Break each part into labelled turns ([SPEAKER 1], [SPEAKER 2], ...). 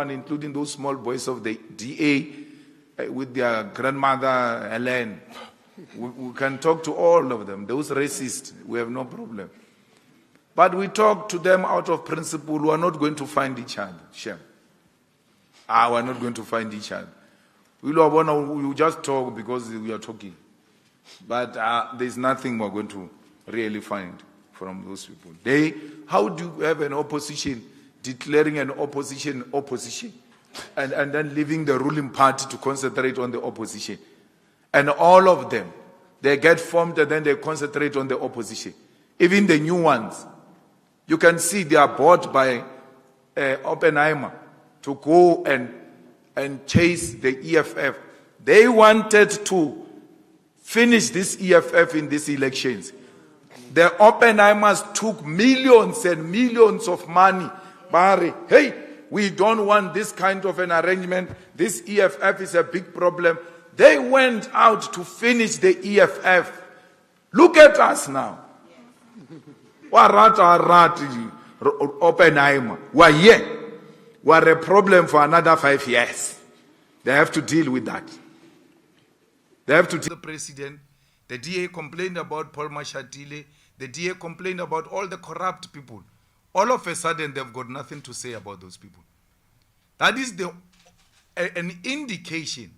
[SPEAKER 1] including those small boys of the DA with their grandmother Helen. We can talk to all of them. Those racists, we have no problem. But we talk to them out of principle. We are not going to find each other. Shem. We are not going to find each other. We just talk because we are talking. But there's nothing we're going to really find from those people. How do you have an opposition declaring an opposition and then leaving the ruling party to concentrate on the opposition? And all of them, they get formed and then they concentrate on the opposition. Even the new ones, you can see they are bought by Oppenheimer to go and chase the EFF. They wanted to finish this EFF in these elections. The Oppenheimers took millions and millions of money. Barry, hey, we don't want this kind of an arrangement. This EFF is a big problem. They went out to finish the EFF. Look at us now. Oppenheimer. We're here. We're a problem for another 5 years. They have to deal with that. They have to deal with the president. The DA complained about Paul Mashatile. The DA complained about all the corrupt people. All of a sudden, they've got nothing to say about those people. That is an indication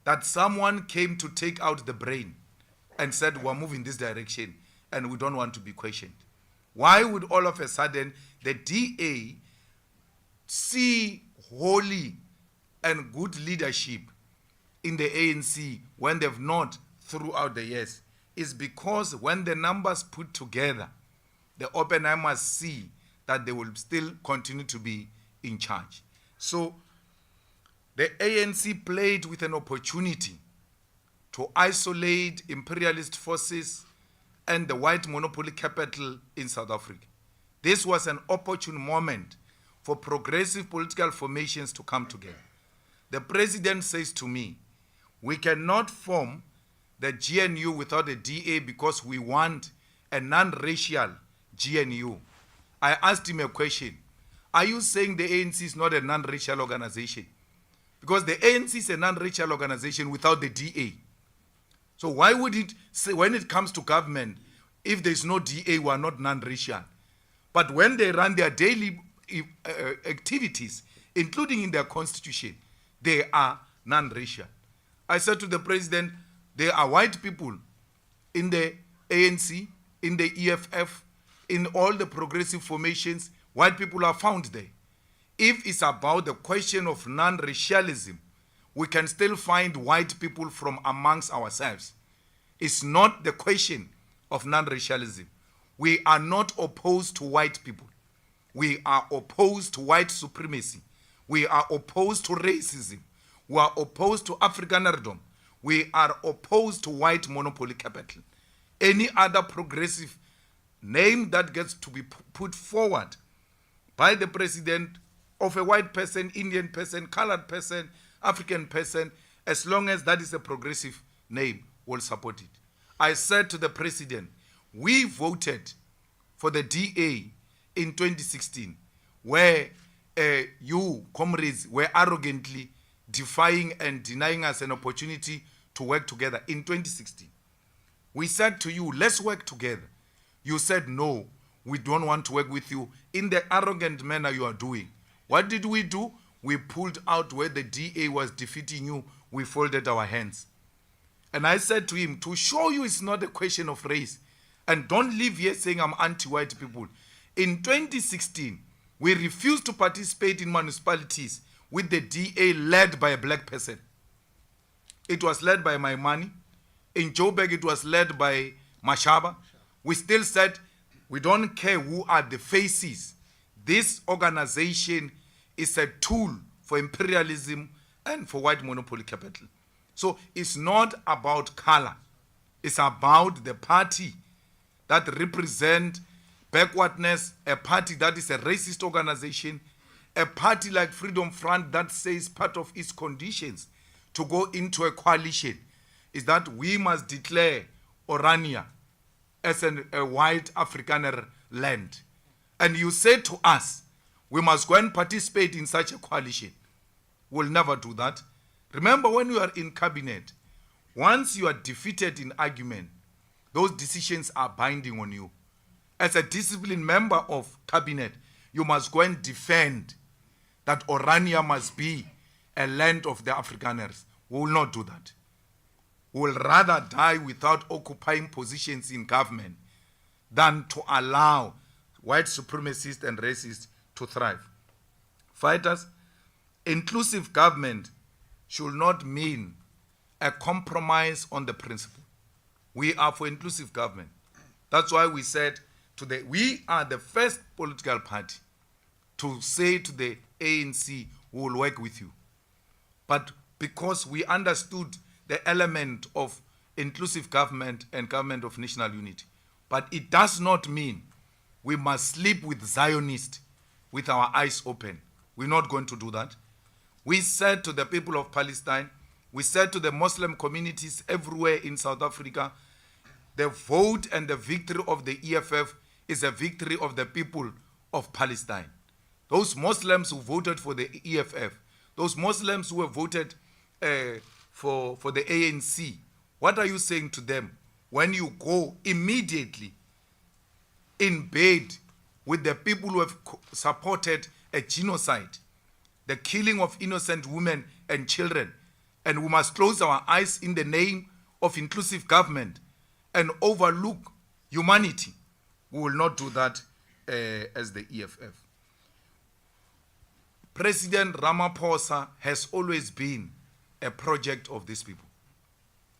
[SPEAKER 1] that someone came to take out the brain and said, we're moving this direction and we don't want to be questioned. Why would all of a sudden the DA see holy and good leadership in the ANC when they've not throughout the years? Is because when the numbers put together, the Oppenheimers see that they will still continue to be in charge. So the ANC played with an opportunity to isolate imperialist forces and the white monopoly capital in South Africa. This was an opportune moment for progressive political formations to come together. The president says to me, we cannot form the GNU without a DA because we want a non-racial GNU. I asked him a question. Are you saying the ANC is not a non-racial organization? Because the ANC is a non-racial organization without the DA. So why would it say, when it comes to government, if there's no DA, we are not non-racial? But when they run their daily activities, including in their constitution, they are non-racial. I said to the president, there are white people in the ANC, in the EFF, in all the progressive formations. White people are found there. If it's about the question of non-racialism, we can still find white people from amongst ourselves. It's not the question of non-racialism. We are not opposed to white people. We are opposed to white supremacy. We are opposed to racism. We are opposed to Afrikanerdom. We are opposed to white monopoly capital. Any other progressive name that gets to be put forward by the president of a white person, Indian person, colored person, African person, as long as that is a progressive name, will support it. I said to the president, we voted for the DA in 2016, where you, comrades, were arrogantly defying and denying us an opportunity to work together in 2016. We said to you, let's work together. You said, no, we don't want to work with you in the arrogant manner you are doing. What did we do? We pulled out where the DA was defeating you. We folded our hands. And I said to him, to show you it's not a question of race, and don't leave here saying I'm anti-white people. In 2016, we refused to participate in municipalities with the DA led by a black person. It was led by Maimani. In Joburg, it was led by Mashaba. We still said, we don't care who are the faces. This organization is a tool for imperialism and for white monopoly capital. So it's not about color. It's about the party that represents backwardness, a party that is a racist organization, a party like Freedom Front that says part of its conditions to go into a coalition is that we must declare Orania as a white Afrikaner land. And you say to us, we must go and participate in such a coalition. will never do that. Remember, when you are in cabinet, once you are defeated in argument, those decisions are binding on you. As a disciplined member of cabinet, you must go and defend that Orania must be a land of the Afrikaners. We will not do that. We will rather die without occupying positions in government than to allow white supremacists and racists to thrive. Fighters, inclusive government should not mean a compromise on the principle. We are for inclusive government. That's why we said today, we are the first political party to say to the ANC, we will work with you. But because we understood the element of inclusive government and government of national unity, but it does not mean we must sleep with Zionists with our eyes open. We're not going to do that. We said to the people of Palestine, we said to the Muslim communities everywhere in South Africa, the vote and the victory of the EFF is a victory of the people of Palestine. Those Muslims who voted for the EFF, those Muslims who have voted for the ANC, what are you saying to them when you go immediately in bed with the people who have supported a genocide, the killing of innocent women and children, and we must close our eyes in the name of inclusive government and overlook humanity? We will not do that as the EFF. President Ramaphosa has always been a project of these people.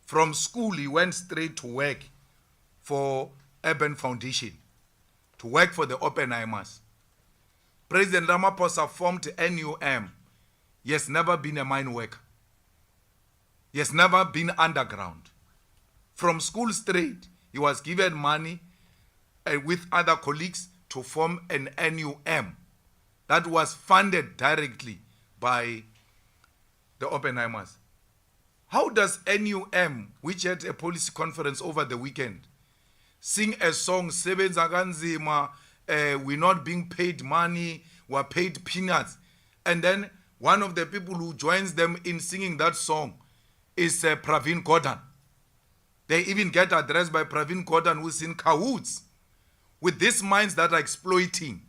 [SPEAKER 1] From school, he went straight to work for Urban Foundation, to work for the Oppenheimers. President Ramaphosa formed NUM. He has never been a mine worker. He has never been underground. From school straight, he was given money with other colleagues to form an NUM that was funded directly by the Oppenheimers. How does NUM, which had a policy conference over the weekend, sing a song, Sebenza kanzima, we're not being paid money, we're paid peanuts, and then one of the people who joins them in singing that song is Pravin Gordhan. They even get addressed by Pravin Gordhan, who's in cahoots with these mines that are exploiting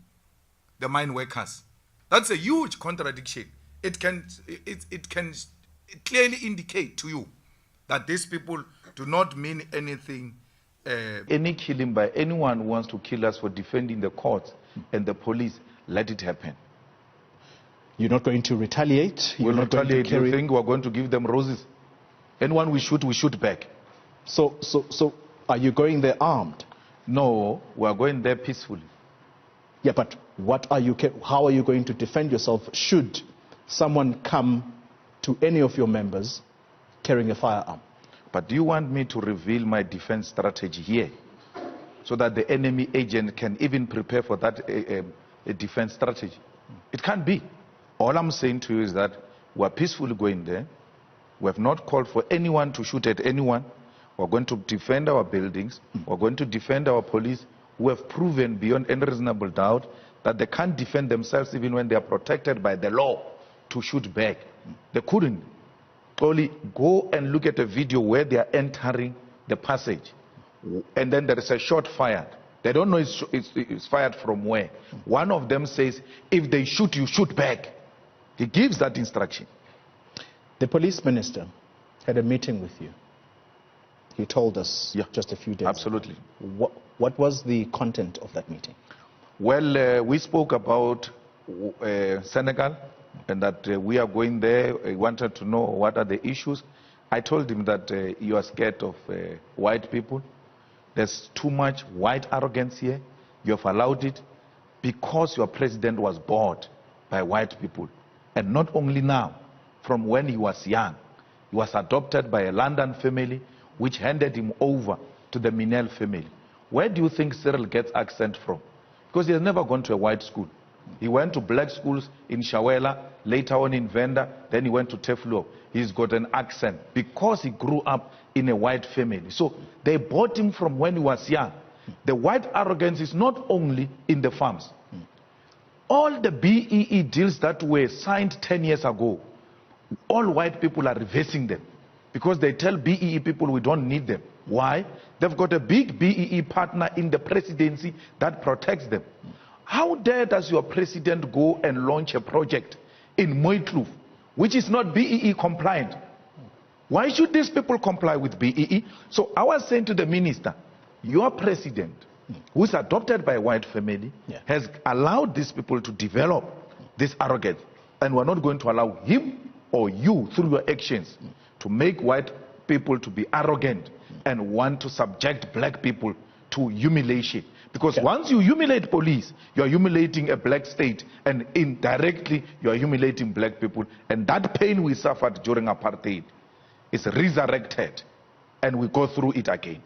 [SPEAKER 1] the mine workers. That's a huge contradiction. It can clearly indicate to you that these people do not mean anything.
[SPEAKER 2] Any killing by anyone who wants to kill us for defending the courts and the police, let it happen.
[SPEAKER 3] You're not going to retaliate?
[SPEAKER 2] We'll not retaliate. You think we're going to give them roses? Anyone we shoot back.
[SPEAKER 3] So are you going there armed?
[SPEAKER 2] No, we're going there peacefully.
[SPEAKER 3] Yeah, but how are you going to defend yourself should someone come to any of your members carrying a firearm?
[SPEAKER 2] But do you want me to reveal my defense strategy here so that the enemy agent can even prepare for that a defense strategy? It can't be. All I'm saying to you is that we're peacefully going there. We have not called for anyone to shoot at anyone. We're going to defend our buildings. We're going to defend our police, who have proven beyond any reasonable doubt that they can't defend themselves even when they are protected by the law to shoot back. They couldn't. Only go and look at a video where they are entering the passage, and then there is a shot fired. They don't know it's fired from where. One of them says, if they shoot you, shoot back. He gives that instruction.
[SPEAKER 3] The police minister had a meeting with you. He told us just a few days
[SPEAKER 2] Absolutely.
[SPEAKER 3] ago. What was the content of that meeting?
[SPEAKER 2] Well, we spoke about Senegal, and that we are going there. He wanted to know what are the issues. I told him that you are scared of white people. There's too much white arrogance here. You have allowed it because your president was bored by white people. And not only now, from when he was young. He was adopted by a London family, which handed him over to the Minel family. Where do you think Cyril gets accent from? Because he has never gone to a white school. He went to black schools in Shawela, later on in Venda, then he went to Teflo. He's got an accent because he grew up in a white family. So they bought him from when he was young. The white arrogance is not only in the farms. All the BEE deals that were signed 10 years ago all white people are reversing them because they tell BEE people we don't need them. Why? They've got a big BEE partner in the presidency that protects them. How dare does your president go and launch a project in Mooikloof, which is not BEE compliant? Why should these people comply with BEE? So I was saying to the minister, your president, who is adopted by a white family, has allowed these people to develop this arrogance. And we're not going to allow him or you, through your actions, to make white people to be arrogant and want to subject black people to humiliation. Because once you humiliate police, you are humiliating a black state, and indirectly you are humiliating black people. And that pain we suffered during apartheid is resurrected, and we go through it again.